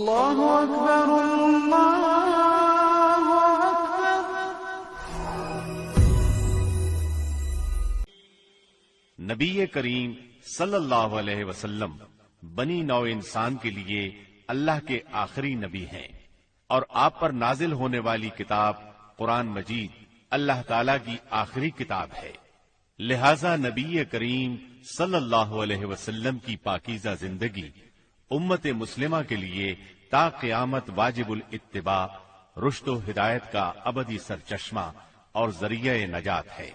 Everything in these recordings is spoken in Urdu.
اللہ اکبر اللہ اکبر۔ نبی کریم صلی اللہ علیہ وسلم بنی نوع انسان کے لیے اللہ کے آخری نبی ہیں، اور آپ پر نازل ہونے والی کتاب قرآن مجید اللہ تعالی کی آخری کتاب ہے۔ لہذا نبی کریم صلی اللہ علیہ وسلم کی پاکیزہ زندگی امت مسلمہ کے لیے تا قیامت واجب الاتباع، رشد و ہدایت کا ابدی سرچشمہ اور ذریعہ نجات ہے۔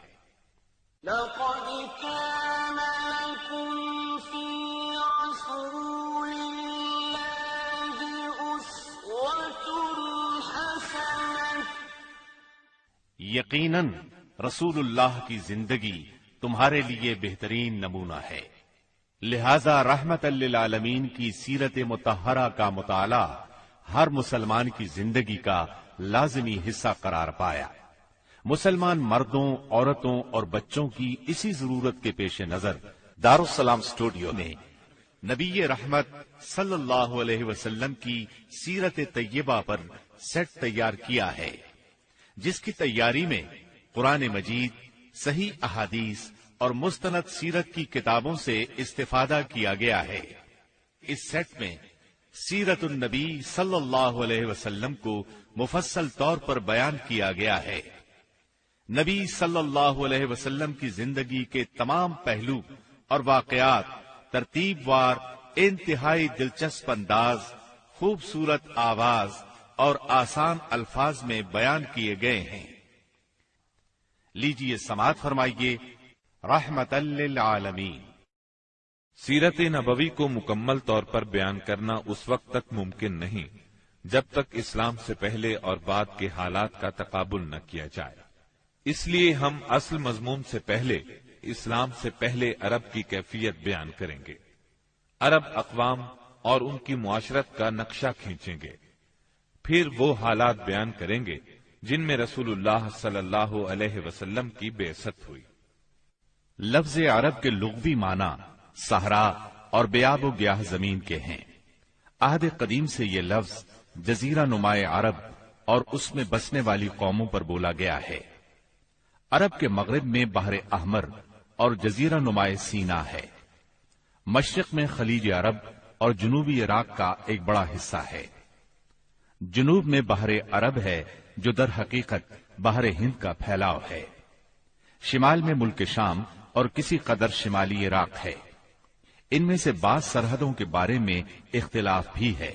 لقد كان لكم في رسول الله أسوة حسنة۔ یقیناً رسول اللہ کی زندگی تمہارے لیے بہترین نمونہ ہے، لہذا رحمت للعالمین کی سیرت مطہرہ کا مطالعہ ہر مسلمان کی زندگی کا لازمی حصہ قرار پایا۔ مسلمان مردوں، عورتوں اور بچوں کی اسی ضرورت کے پیش نظر دارالسلام اسٹوڈیو نے نبی رحمت صلی اللہ علیہ وسلم کی سیرت طیبہ پر سیٹ تیار کیا ہے، جس کی تیاری میں قرآن مجید، صحیح احادیث اور مستند سیرت کی کتابوں سے استفادہ کیا گیا ہے۔ اس سیٹ میں سیرت النبی صلی اللہ علیہ وسلم کو مفصل طور پر بیان کیا گیا ہے۔ نبی صلی اللہ علیہ وسلم کی زندگی کے تمام پہلو اور واقعات ترتیب وار انتہائی دلچسپ انداز، خوبصورت آواز اور آسان الفاظ میں بیان کیے گئے ہیں۔ لیجیے سماعت فرمائیے رحمت للعالمین۔ سیرت نبوی کو مکمل طور پر بیان کرنا اس وقت تک ممکن نہیں جب تک اسلام سے پہلے اور بعد کے حالات کا تقابل نہ کیا جائے۔ اس لیے ہم اصل مضمون سے پہلے اسلام سے پہلے عرب کی کیفیت بیان کریں گے، عرب اقوام اور ان کی معاشرت کا نقشہ کھینچیں گے، پھر وہ حالات بیان کریں گے جن میں رسول اللہ صلی اللہ علیہ وسلم کی بعثت ہوئی۔ لفظ عرب کے لغوی معنی صحرا اور بیاب و گیاہ زمین کے ہیں۔ عہد قدیم سے یہ لفظ جزیرہ نمائے عرب اور اس میں بسنے والی قوموں پر بولا گیا ہے۔ عرب کے مغرب میں بحر احمر اور جزیرہ نمائے سینا ہے۔ مشرق میں خلیج عرب اور جنوبی عراق کا ایک بڑا حصہ ہے۔ جنوب میں بحر عرب ہے جو در حقیقت بحر ہند کا پھیلاؤ ہے۔ شمال میں ملک شام اور کسی قدر شمالی عراق ہے۔ ان میں سے بعض سرحدوں کے بارے میں اختلاف بھی ہے۔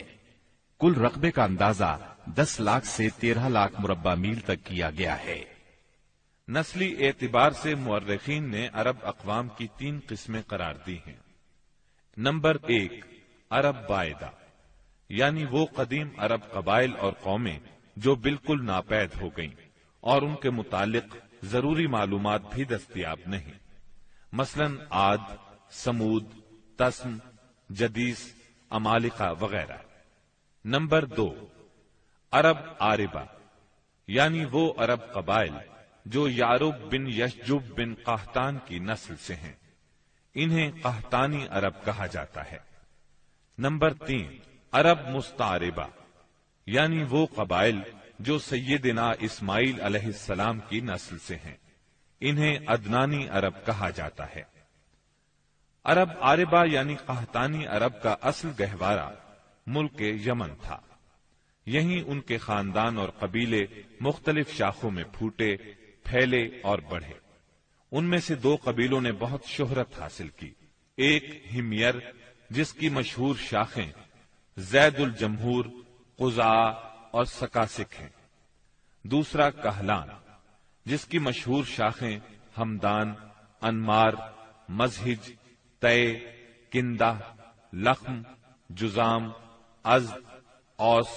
کل رقبے کا اندازہ 10 لاکھ سے 13 لاکھ مربع میل تک کیا گیا ہے۔ نسلی اعتبار سے مورخین نے عرب اقوام کی 3 قسمیں قرار دی ہیں۔ نمبر 1، عرب بائدہ، یعنی وہ قدیم عرب قبائل اور قومیں جو بالکل ناپید ہو گئیں اور ان کے متعلق ضروری معلومات بھی دستیاب نہیں، مثلا عاد، سمود، تسم، جدیس، عمالقہ وغیرہ۔ نمبر 2، عرب عاربہ، یعنی وہ عرب قبائل جو یعرب بن یشجب بن قحطان کی نسل سے ہیں، انہیں قحطانی عرب کہا جاتا ہے۔ نمبر 3، عرب مستعربہ، یعنی وہ قبائل جو سیدنا اسماعیل علیہ السلام کی نسل سے ہیں، انہیں عدنانی عرب کہا جاتا ہے۔ عرب عاربہ یعنی قحطانی عرب کا اصل گہوارہ ملک یمن تھا۔ یہیں ان کے خاندان اور قبیلے مختلف شاخوں میں پھوٹے، پھیلے اور بڑھے۔ ان میں سے 2 قبیلوں نے بہت شہرت حاصل کی۔ ایک ہمیر، جس کی مشہور شاخیں زید الجمہور، قزاع اور سکاسک ہیں۔ دوسرا کہلان، جس کی مشہور شاخیں ہمدان، انمار، مزہج، تے، کندہ، لخم، جزام، ازد، اوس،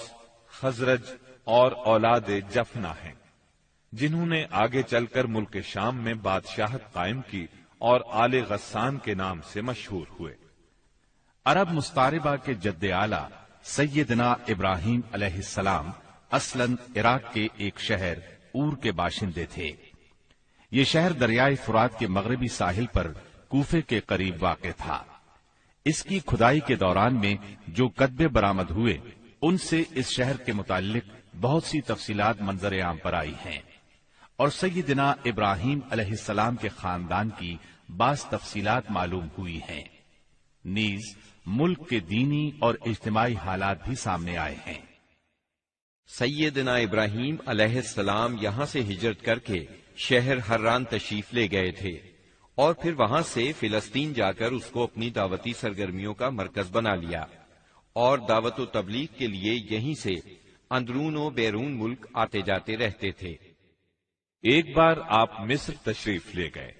خزرج اور اولاد جفنا ہیں، جنہوں نے آگے چل کر ملک شام میں بادشاہت قائم کی اور آل غسان کے نام سے مشہور ہوئے۔ عرب مستعربہ کے جد اعلیٰ سیدنا ابراہیم علیہ السلام اصلاً عراق کے ایک شہر اور کے باشندے تھے۔ یہ شہر دریائے فرات کے مغربی ساحل پر کوفے کے قریب واقع تھا۔ اس کی کھدائی کے دوران میں جو کتبے برآمد ہوئے ان سے اس شہر کے متعلق بہت سی تفصیلات منظر عام پر آئی ہیں، اور سیدنا ابراہیم علیہ السلام کے خاندان کی بعض تفصیلات معلوم ہوئی ہیں۔ نیز ملک کے دینی اور اجتماعی حالات بھی سامنے آئے ہیں۔ سیدنا ابراہیم علیہ السلام یہاں سے ہجرت کر کے شہر حران تشریف لے گئے تھے اور پھر وہاں سے فلسطین جا کر اس کو اپنی دعوتی سرگرمیوں کا مرکز بنا لیا، اور دعوت و تبلیغ کے لیے یہیں سے اندرون و بیرون ملک آتے جاتے رہتے تھے۔ ایک بار آپ مصر تشریف لے گئے۔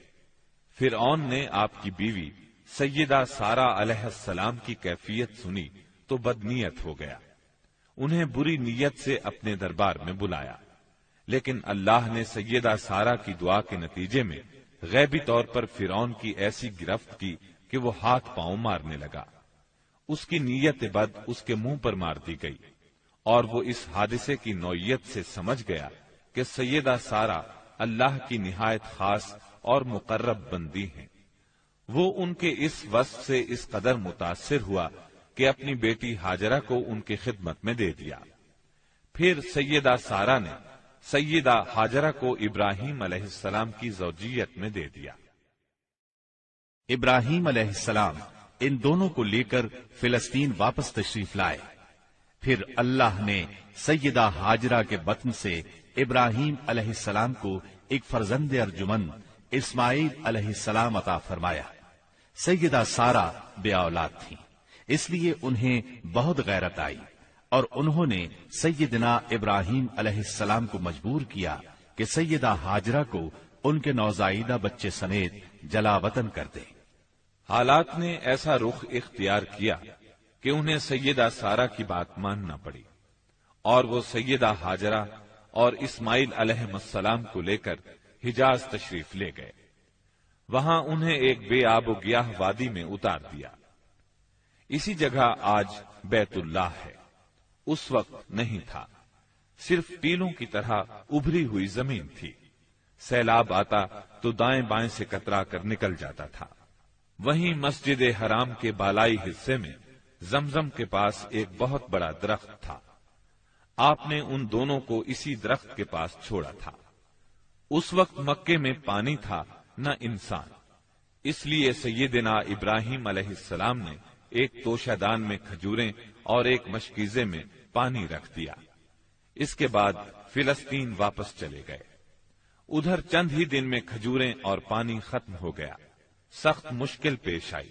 فرعون نے آپ کی بیوی سیدہ سارہ علیہ السلام کی کیفیت سنی تو بدنیت ہو گیا، انہیں بری نیت سے اپنے دربار میں بلایا، لیکن اللہ نے سیدہ سارہ کی دعا کے نتیجے میں غیبی طور پر فرعون کی ایسی گرفت کی کہ وہ ہاتھ پاؤں مارنے لگا۔ اس کی نیت بد اس کے منہ پر مار دی گئی، اور وہ اس حادثے کی نوعیت سے سمجھ گیا کہ سیدہ سارہ اللہ کی نہایت خاص اور مقرب بندی ہیں۔ وہ ان کے اس وصف سے اس قدر متاثر ہوا کہ اپنی بیٹی ہاجرہ کو ان کی خدمت میں دے دیا۔ پھر سیدہ سارہ نے سیدہ ہاجرہ کو ابراہیم علیہ السلام کی زوجیت میں دے دیا۔ ابراہیم علیہ السلام ان دونوں کو لے کر فلسطین واپس تشریف لائے۔ پھر اللہ نے سیدہ ہاجرہ کے بطن سے ابراہیم علیہ السلام کو ایک فرزند ارجمن اسماعیل علیہ السلام عطا فرمایا۔ سیدہ سارہ بے اولاد تھیں، اس لیے انہیں بہت غیرت آئی، اور انہوں نے سیدنا ابراہیم علیہ السلام کو مجبور کیا کہ سیدہ ہاجرہ کو ان کے نوزائیدہ بچے سمیت جلا وطن کر دیں۔ حالات نے ایسا رخ اختیار کیا کہ انہیں سیدہ سارہ کی بات ماننا پڑی، اور وہ سیدہ ہاجرہ اور اسماعیل علیہ السلام کو لے کر حجاز تشریف لے گئے۔ وہاں انہیں ایک بے آب و گیاہ وادی میں اتار دیا۔ اسی جگہ آج بیت اللہ ہے، اس وقت نہیں تھا، صرف ٹیلوں کی طرح ابھری ہوئی زمین تھی۔ سیلاب آتا تو دائیں بائیں سے کترا کر نکل جاتا تھا۔ وہیں مسجد حرام کے بالائی حصے میں زمزم کے پاس ایک بہت بڑا درخت تھا۔ آپ نے ان دونوں کو اسی درخت کے پاس چھوڑا تھا۔ اس وقت مکے میں پانی تھا نہ انسان، اس لیے سیدنا ابراہیم علیہ السلام نے ایک توشہ دان میں کھجوریں اور ایک مشکیزے میں پانی رکھ دیا۔ اس کے بعد فلسطین واپس چلے گئے۔ ادھر چند ہی دن میں کھجوریں اور پانی ختم ہو گیا۔ سخت مشکل پیش آئی،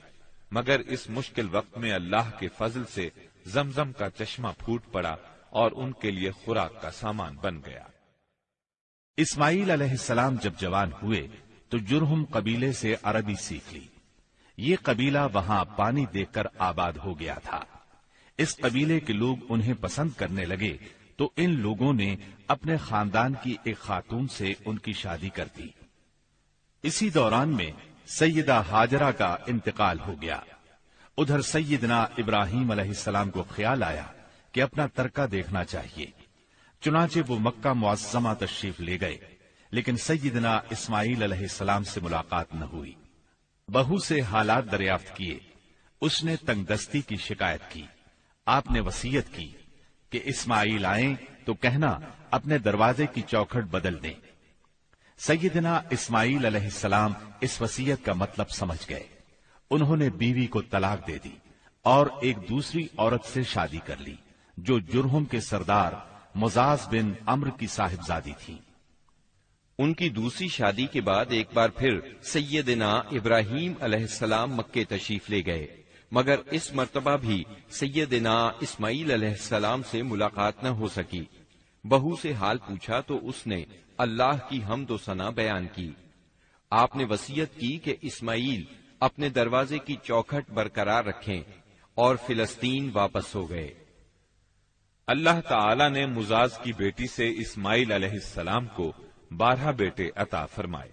مگر اس مشکل وقت میں اللہ کے فضل سے زمزم کا چشمہ پھوٹ پڑا اور ان کے لیے خوراک کا سامان بن گیا۔ اسماعیل علیہ السلام جب جوان ہوئے تو جرہم قبیلے سے عربی سیکھ لی۔ یہ قبیلہ وہاں پانی دیکھ کر آباد ہو گیا تھا۔ اس قبیلے کے لوگ انہیں پسند کرنے لگے تو ان لوگوں نے اپنے خاندان کی ایک خاتون سے ان کی شادی کر دی۔ اسی دوران میں سیدہ ہاجرہ کا انتقال ہو گیا۔ ادھر سیدنا ابراہیم علیہ السلام کو خیال آیا کہ اپنا ترکہ دیکھنا چاہیے، چنانچہ وہ مکہ معظمہ تشریف لے گئے، لیکن سیدنا اسماعیل علیہ السلام سے ملاقات نہ ہوئی۔ بہو سے حالات دریافت کیے، اس نے تنگ دستی کی شکایت کی۔ آپ نے وصیت کی کہ اسماعیل آئیں تو کہنا اپنے دروازے کی چوکھٹ بدل دیں۔ سیدنا اسماعیل علیہ السلام اس وصیت کا مطلب سمجھ گئے۔ انہوں نے بیوی کو طلاق دے دی اور ایک دوسری عورت سے شادی کر لی جو جرہم کے سردار مزاز بن عمرو کی صاحبزادی تھی۔ ان کی دوسری شادی کے بعد ایک بار پھر سیدنا ابراہیم علیہ السلام مکے تشریف لے گئے، مگر اس مرتبہ بھی سیدنا اسماعیل علیہ السلام سے ملاقات نہ ہو سکی۔ بہو سے حال پوچھا تو اس نے اللہ کی حمد و ثنا بیان کی۔ آپ نے وصیت کی کہ اسماعیل اپنے دروازے کی چوکھٹ برقرار رکھیں، اور فلسطین واپس ہو گئے۔ اللہ تعالی نے مزاز کی بیٹی سے اسماعیل علیہ السلام کو 12 بیٹے عطا فرمائے۔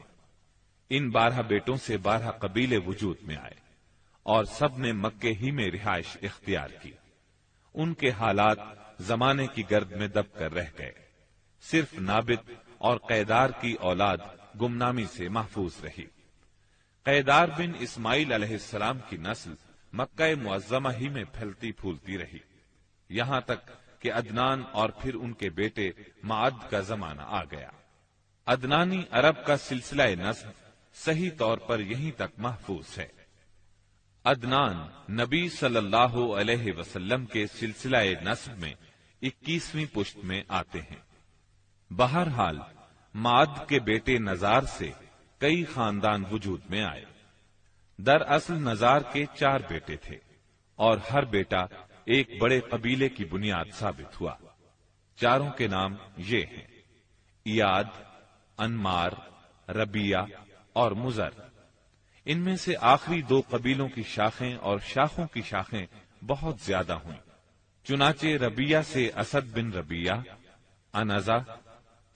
ان 12 بیٹوں سے 12 قبیلے وجود میں آئے اور سب نے مکے ہی میں رہائش اختیار کی۔ ان کے حالات زمانے کی گرد میں دب کر رہ گئے، صرف نابت اور قیدار کی اولاد گمنامی سے محفوظ رہی۔ قیدار بن اسماعیل علیہ السلام کی نسل مکہ معظمہ ہی میں پھیلتی پھولتی رہی، یہاں تک کہ عدنان اور پھر ان کے بیٹے معد کا زمانہ آ گیا۔ عدنانی عرب کا سلسلہ نسب صحیح طور پر یہیں تک محفوظ ہے۔ عدنان نبی صلی اللہ علیہ وسلم کے سلسلہ نسب میں 21ویں پشت میں آتے ہیں۔ بہرحال معد کے بیٹے نزار سے کئی خاندان وجود میں آئے۔ دراصل نزار کے 4 بیٹے تھے اور ہر بیٹا ایک بڑے قبیلے کی بنیاد ثابت ہوا۔ چاروں کے نام یہ ہیں: ایاد، انمار، ربیہ اور مزر۔ ان میں سے آخری 2 قبیلوں کی شاخیں اور شاخوں کی شاخیں بہت زیادہ ہوئیں۔ چنانچہ ربیہ سے اسد بن ربیہ، انزا،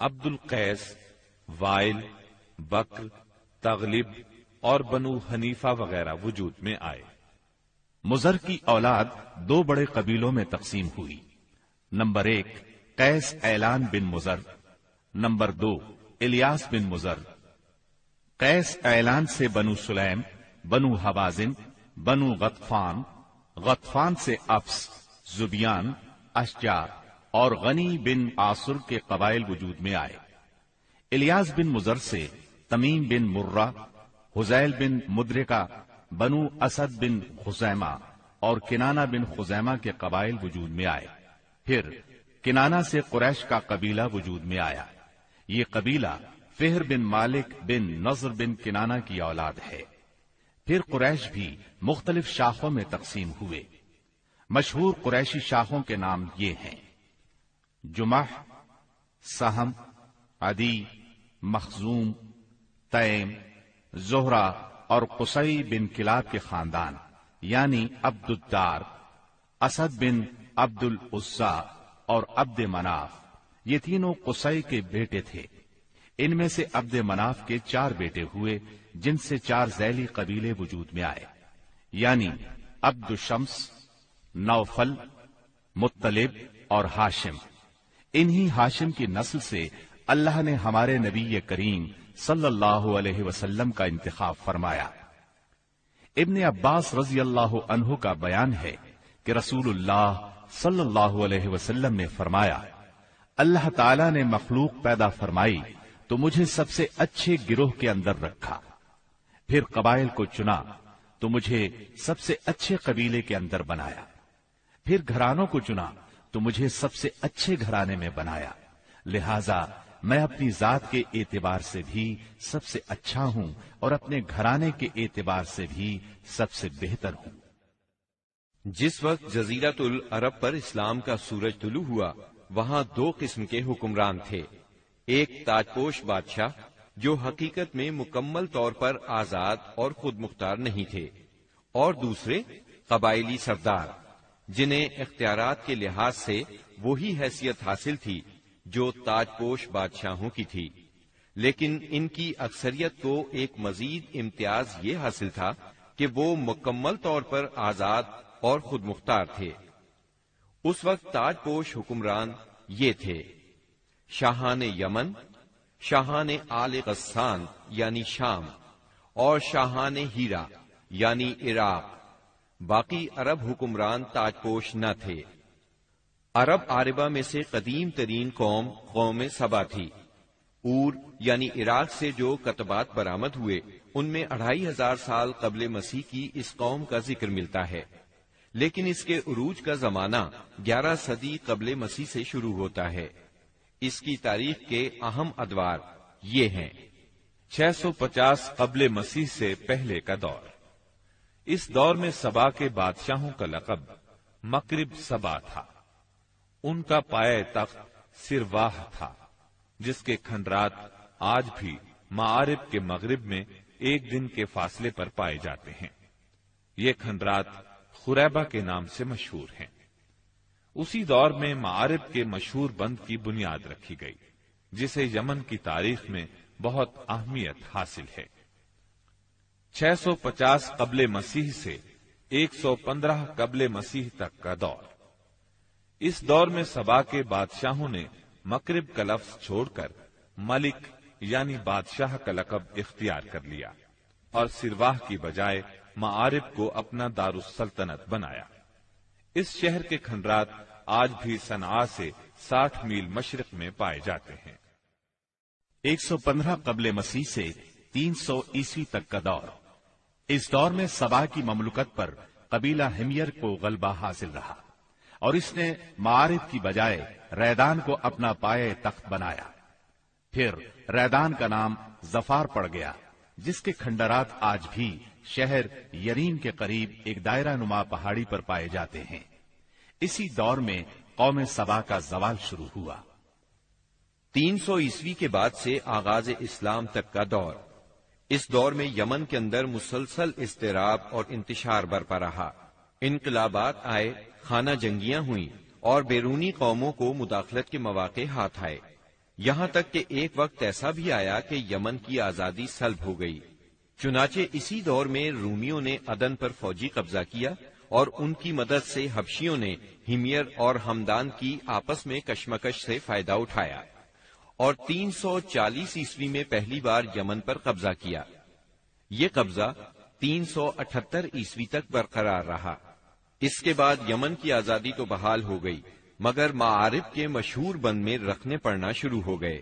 عبد القیس، وائل، بکر، تغلب اور بنو حنیفہ وغیرہ وجود میں آئے۔ مزر کی اولاد 2 بڑے قبیلوں میں تقسیم ہوئی۔ نمبر 1 قیس اعلان بن مزر، نمبر 2 الیاس بن مزر۔ قیس اعلان سے بنو سلیم، بنو حوازن، بنو غطفان، غطفان سے افس، زبیان، اشجار اور غنی بن عاصر کے قبائل وجود میں آئے۔ الیاس بن مزر سے تمیم بن مرہ، حزیل بن مدرکہ، بنو اسد بن خزیمہ اور کنانہ بن خزیمہ کے قبائل وجود میں آئے۔ پھر کنانہ سے قریش کا قبیلہ وجود میں آیا۔ یہ قبیلہ فہر بن مالک بن نضر بن کنانہ کی اولاد ہے۔ پھر قریش بھی مختلف شاخوں میں تقسیم ہوئے۔ مشہور قریشی شاخوں کے نام یہ ہیں: جمح، سہم، عدی، مخزوم، تیم، زہرہ اور قصی بن کلاب کے خاندان یعنی عبد الدار، اسد بن عبد العزا اور عبد مناف۔ یہ تینوں قصی کے بیٹے تھے۔ ان میں سے عبد مناف کے 4 بیٹے ہوئے جن سے 4 ذیلی قبیلے وجود میں آئے، یعنی عبد الشمس، نوفل، مطلب اور ہاشم۔ انہی ہاشم کی نسل سے اللہ نے ہمارے نبی کریم صلی اللہ علیہ وسلم کا انتخاب فرمایا۔ ابن عباس رضی اللہ عنہ کا بیان ہے کہ رسول اللہ صلی اللہ علیہ وسلم نے فرمایا، اللہ تعالی نے مخلوق پیدا فرمائی تو مجھے سب سے اچھے گروہ کے اندر رکھا، پھر قبائل کو چنا تو مجھے سب سے اچھے قبیلے کے اندر بنایا، پھر گھرانوں کو چنا تو مجھے سب سے اچھے گھرانے میں بنایا، لہذا میں اپنی ذات کے اعتبار سے بھی سب سے اچھا ہوں اور اپنے گھرانے کے اعتبار سے بھی سب سے بہتر ہوں۔ جس وقت جزیرۃ العرب پر اسلام کا سورج طلوع ہوا، وہاں 2 قسم کے حکمران تھے۔ ایک تاجپوش بادشاہ جو حقیقت میں مکمل طور پر آزاد اور خود مختار نہیں تھے، اور دوسرے قبائلی سردار جنہیں اختیارات کے لحاظ سے وہی حیثیت حاصل تھی جو تاجپوش بادشاہوں کی تھی، لیکن ان کی اکثریت کو ایک مزید امتیاز یہ حاصل تھا کہ وہ مکمل طور پر آزاد اور خود مختار تھے۔ اس وقت تاجپوش حکمران یہ تھے: شاہان یمن، شاہان آل غسان یعنی شام، اور شاہان ہیرا یعنی عراق۔ باقی عرب حکمران تاجپوش نہ تھے۔ عرب عاربہ میں سے قدیم ترین قوم سبا تھی۔ اور یعنی عراق سے جو کتبات برآمد ہوئے ان میں 2500 سال قبل مسیح کی اس قوم کا ذکر ملتا ہے، لیکن اس کے عروج کا زمانہ 11 صدی قبل مسیح سے شروع ہوتا ہے۔ اس کی تاریخ کے اہم ادوار یہ ہیں: 650 قبل مسیح سے پہلے کا دور۔ اس دور میں سبا کے بادشاہوں کا لقب مکرب سبا تھا۔ ان کا پایہ تخت سرواہ تھا، جس کے کھنڈرات آج بھی معارب کے مغرب میں 1 دن کے فاصلے پر پائے جاتے ہیں۔ یہ کھنڈرات خریبہ کے نام سے مشہور ہیں۔ اسی دور میں معارب کے مشہور بند کی بنیاد رکھی گئی، جسے یمن کی تاریخ میں بہت اہمیت حاصل ہے۔ 650 قبل مسیح سے 115 قبل مسیح تک کا دور۔ اس دور میں سبا کے بادشاہوں نے مکرب کا لفظ چھوڑ کر ملک یعنی بادشاہ کا لقب اختیار کر لیا اور سرواہ کی بجائے معارب کو اپنا دارالسلطنت بنایا۔ اس شہر کے کھنڈرات آج بھی صنعاء سے 60 میل مشرق میں پائے جاتے ہیں۔ 115 قبل مسیح سے 300 عیسوی تک کا دور۔ اس دور میں سبا کی مملکت پر قبیلہ ہمیر کو غلبہ حاصل رہا اور اس نے معارف کی بجائے ریدان کو اپنا پائے تخت بنایا۔ پھر ریدان کا نام ظفار پڑ گیا، جس کے کھنڈرات آج بھی شہر یریم کے قریب ایک دائرہ نما پہاڑی پر پائے جاتے ہیں۔ اسی دور میں قوم سبا کا زوال شروع ہوا۔ 300 عیسوی کے بعد سے آغاز اسلام تک کا دور۔ اس دور میں یمن کے اندر مسلسل اضطراب اور انتشار برپا رہا۔ انقلابات آئے، خانہ جنگیاں ہوئیں اور بیرونی قوموں کو مداخلت کے مواقع ہاتھ آئے، یہاں تک کہ ایک وقت ایسا بھی آیا کہ یمن کی آزادی سلب ہو گئی۔ چنانچہ اسی دور میں رومیوں نے عدن پر فوجی قبضہ کیا اور ان کی مدد سے حبشیوں نے ہمیر اور ہمدان کی آپس میں کشمکش سے فائدہ اٹھایا اور 340 عیسوی میں پہلی بار یمن پر قبضہ کیا۔ یہ قبضہ 378 عیسوی تک برقرار رہا۔ اس کے بعد یمن کی آزادی تو بحال ہو گئی، مگر معارف کے مشہور بند میں رکھنے پڑنا شروع ہو گئے،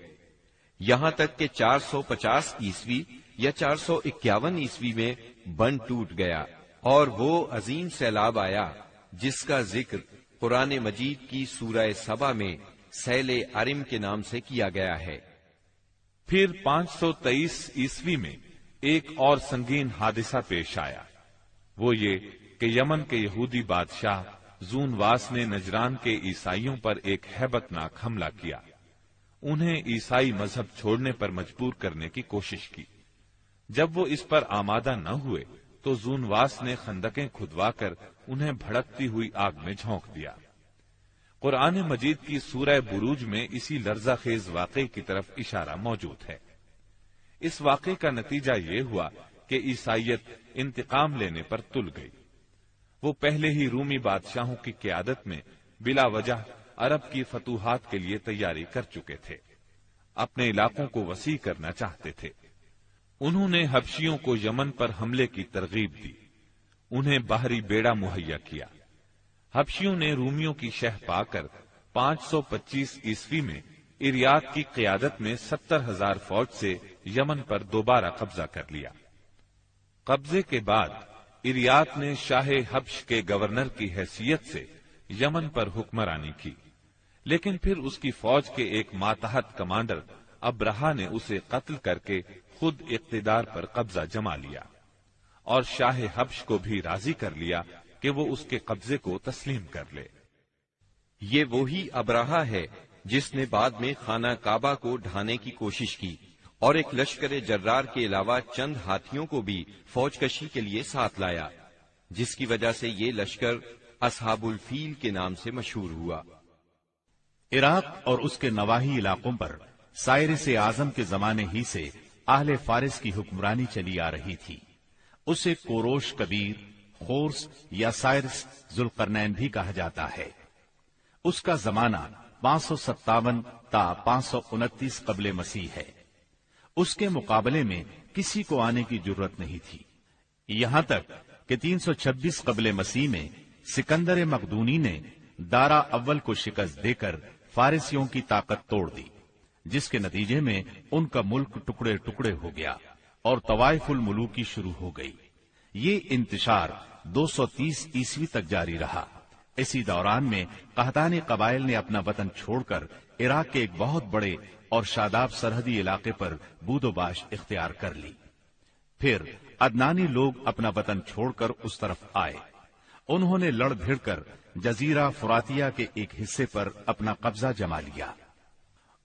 یہاں تک کہ 450 عیسوی یا 451 عیسوی میں بند ٹوٹ گیا اور وہ عظیم سیلاب آیا جس کا ذکر قرآن مجید کی سورہ سبا میں سیل ارم کے نام سے کیا گیا ہے۔ پھر 523 عیسوی میں ایک اور سنگین حادثہ پیش آیا، وہ یہ کہ یمن کے یہودی بادشاہ زونواس نے نجران کے عیسائیوں پر ایک ہیبت ناک حملہ کیا، انہیں عیسائی مذہب چھوڑنے پر مجبور کرنے کی کوشش کی۔ جب وہ اس پر آمادہ نہ ہوئے تو زونواس نے خندقیں کھدوا کر انہیں بھڑکتی ہوئی آگ میں جھونک دیا۔ قرآن مجید کی سورہ بروج میں اسی لرزہ خیز واقعے کی طرف اشارہ موجود ہے۔ اس واقعے کا نتیجہ یہ ہوا کہ عیسائیت انتقام لینے پر تل گئی۔ وہ پہلے ہی رومی بادشاہوں کی قیادت میں بلا وجہ عرب کی فتوحات کے لیے تیاری کر چکے تھے، اپنے علاقوں کو وسیع کرنا چاہتے تھے۔ انہوں نے حبشیوں کو یمن پر حملے کی ترغیب دی، انہیں باہری بیڑا مہیا کیا۔ حبشیوں نے رومیوں کی شہ پا کر 525 عیسوی میں اریات کی قیادت میں 70,000 فوج سے یمن پر دوبارہ قبضہ کر لیا۔ قبضے کے بعد اریات نے شاہ حبش کے گورنر کی حیثیت سے یمن پر حکمرانی کی، لیکن پھر اس کی فوج کے ایک ماتحت کمانڈر ابرہا نے اسے قتل کر کے خود اقتدار پر قبضہ جما لیا اور شاہ حبش کو بھی راضی کر لیا کہ وہ اس کے قبضے کو تسلیم کر لے۔ یہ وہی ابرہا ہے جس نے بعد میں خانہ کعبہ کو ڈھانے کی کوشش کی اور ایک لشکر جرار کے علاوہ چند ہاتھیوں کو بھی فوج کشی کے لیے ساتھ لایا، جس کی وجہ سے یہ لشکر اصحاب الفیل کے نام سے مشہور ہوا۔ عراق اور اس کے نواحی علاقوں پر سائرس اعظم کے زمانے ہی سے اہل فارس کی حکمرانی چلی آ رہی تھی۔ اسے کوروش کبیر، خورس یا سائرس ذوالقرنین بھی کہا جاتا ہے۔ اس کا زمانہ 557 تا 529 قبل مسیح ہے۔ اس کے مقابلے میں کسی کو آنے کی جرت نہیں تھی، یہاں تک کہ 326 قبل مسیح میں سکندر مقدونی نے دارا اول کو شکست دے کر فارسیوں کی طاقت توڑ دی، جس کے نتیجے میں ان کا ملک ٹکڑے ٹکڑے ہو گیا اور طوائف الملوکی شروع ہو گئی۔ یہ انتشار 230 عیسوی تک جاری رہا۔ اسی دوران میں قحطانی قبائل نے اپنا وطن چھوڑ کر عراق کے ایک بہت بڑے اور شاداب سرحدی علاقے پر بود و باش اختیار کر لی۔ پھر عدنانی لوگ اپنا وطن چھوڑ کر اس طرف آئے، انہوں نے لڑ بھیڑ کر جزیرہ فراتیہ کے ایک حصے پر اپنا قبضہ جما لیا۔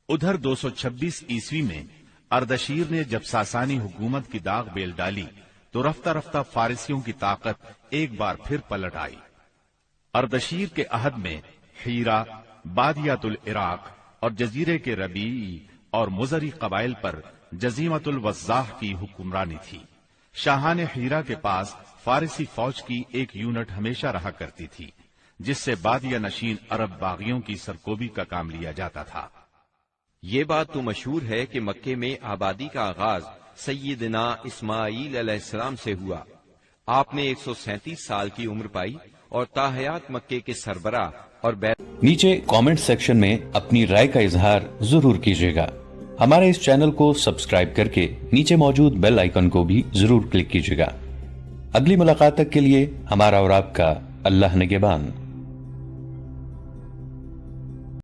ادھر 226 عیسوی میں اردشیر نے جب ساسانی حکومت کی داغ بیل ڈالی تو رفتہ رفتہ فارسیوں کی طاقت ایک بار پھر پلٹ آئی۔ اردشیر کے عہد میں حیرہ، بادیات العراق اور جزیرے کے ربیعی اور مزری قبائل پر جزیمت الوضاح کی حکمرانی تھی۔ شاہان حیرہ کے پاس فارسی فوج کی ایک یونٹ ہمیشہ رہا کرتی تھی، جس سے بادیہ نشین عرب باغیوں کی سرکوبی کا کام لیا جاتا تھا۔ یہ بات تو مشہور ہے کہ مکے میں آبادی کا آغاز سیدنا اسماعیل علیہ السلام سے ہوا۔ آپ نے 137 سال کی عمر پائی اور تاحیات مکے کے سربراہ اور نیچے کامنٹ سیکشن میں اپنی رائے کا اظہار ضرور کیجیے گا۔ ہمارے اس چینل کو سبسکرائب کر کے نیچے موجود بیل آئیکن کو بھی ضرور کلک کیجیے گا۔ اگلی ملاقات تک کے لیے ہمارا اور آپ کا اللہ نگہبان۔